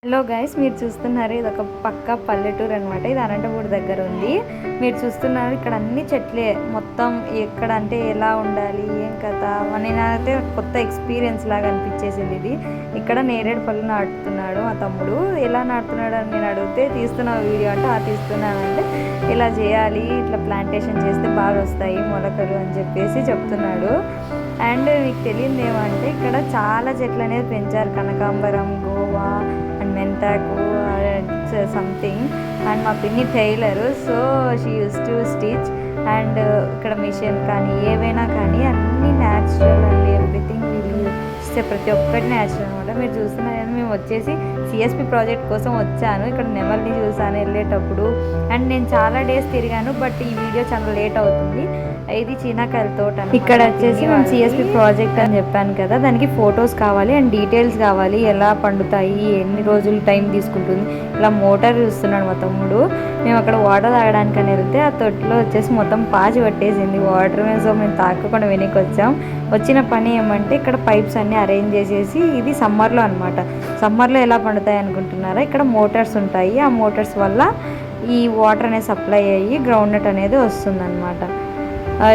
Hello guys, మీరు చూస్తున్నారు ఇది ఒక పక్క పల్లెటూరు అనమాట. ఇది అనంతపూర్ దగ్గర ఉంది. మీరు చూస్తున్నారు ఇక్కడ అన్ని చెట్లే మొత్తం. ఎక్కడ అంటే ఎలా ఉండాలి ఏం కథ నేనైతే కొత్త ఎక్స్పీరియన్స్ లాగా అనిపించేసింది ఇది. ఇక్కడ నేరేడు పళ్ళు నాటుతున్నాడు మా తమ్ముడు. ఎలా నాటుతున్నాడు అని నేను అడిగితే తీస్తున్న వీడియో అంటే తీస్తున్నానంటే ఇలా చేయాలి, ఇట్లా ప్లాంటేషన్ చేస్తే బాగా వస్తాయి మొలకలు అని చెప్పేసి చెప్తున్నాడు. అండ్ మీకు తెలియదు ఏమంటే ఇక్కడ చాలా చెట్లు అనేది పెంచారు. కనకాంబరం, గోవా అండ్ మెంతాకు సంథింగ్. అండ్ మా పిన్ని tailor, so she use to stitch. And ఇక్కడ మిషన్ కానీ ఏవైనా కానీ అన్నీ న్యాచురల్ అండి. ఎవ్రీథింగ్ వీళ్ళు ఇస్తే ప్రతి ఒక్కటి న్యాచురల్ అనమాట. మీరు చూస్తున్నారు మేము వచ్చేసి సిఎస్పి ప్రాజెక్ట్ కోసం వచ్చాను. ఇక్కడ నెమల్ని చూసాను వెళ్ళేటప్పుడు. అండ్ నేను చాలా డేస్ తిరిగాను, బట్ ఈ వీడియో చాలా లేట్ అవుతుంది. ఇది చీనాకాయల తోట. ఇక్కడ వచ్చేసి మేము సిఎస్పి ప్రాజెక్ట్ అని చెప్పాను కదా, దానికి ఫొటోస్ కావాలి అండ్ డీటెయిల్స్ కావాలి, ఎలా పండుతాయి, ఎన్ని రోజులు టైం తీసుకుంటుంది. ఇలా మోటార్ చూస్తున్నాడు మా తమ్ముడు. మేము అక్కడ వాటర్ తాగడానికి అని వెళ్తే ఆ తొట్టులో వచ్చేసి మొత్తం పాచి పట్టేసింది వాటర్. సో మేము తాగకుండా వెనక్కి వచ్చాం. వచ్చిన పని ఏమంటే ఇక్కడ పైప్స్ అన్నీ అరేంజ్ చేసేసి, ఇది సమ్మర్లో అనమాట. సమ్మర్లో ఎలా పండుతాయి అనుకుంటున్నారా, ఇక్కడ మోటార్స్ ఉంటాయి. ఆ మోటార్స్ వల్ల ఈ వాటర్ అనేది సప్లై అయ్యి గ్రౌండ్ నట్ అనేది వస్తుందన్నమాట.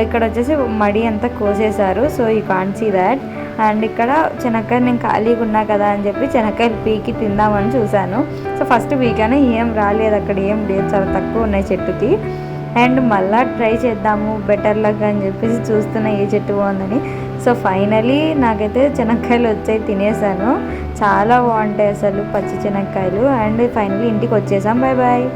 ఇక్కడ వచ్చేసి మడి అంతా కోసేశారు, so you can't see that. And ఇక్కడ శనక్కాయలు నేను ఖాళీగా ఉన్నా కదా అని చెప్పి శనక్కాయలు పీకి తిందామని చూశాను. సో ఫస్ట్ పీకాను, ఏం రాలేదు, అక్కడ ఏం లేదు, చాలా తక్కువ ఉన్నాయి చెట్టుకి. అండ్ మళ్ళీ ట్రై చేద్దాము బెటర్ లక్ అని చెప్పేసి చూస్తున్నా ఏ చెట్టు బాగుందని. సో ఫైనలీ నాకైతే శనక్కాయలు వచ్చాయి, తినేసాను. చాలా బాగుంటాయి అసలు పచ్చి శనక్కాయలు. అండ్ ఫైనలీ ఇంటికి వచ్చేసాం. Bye bye.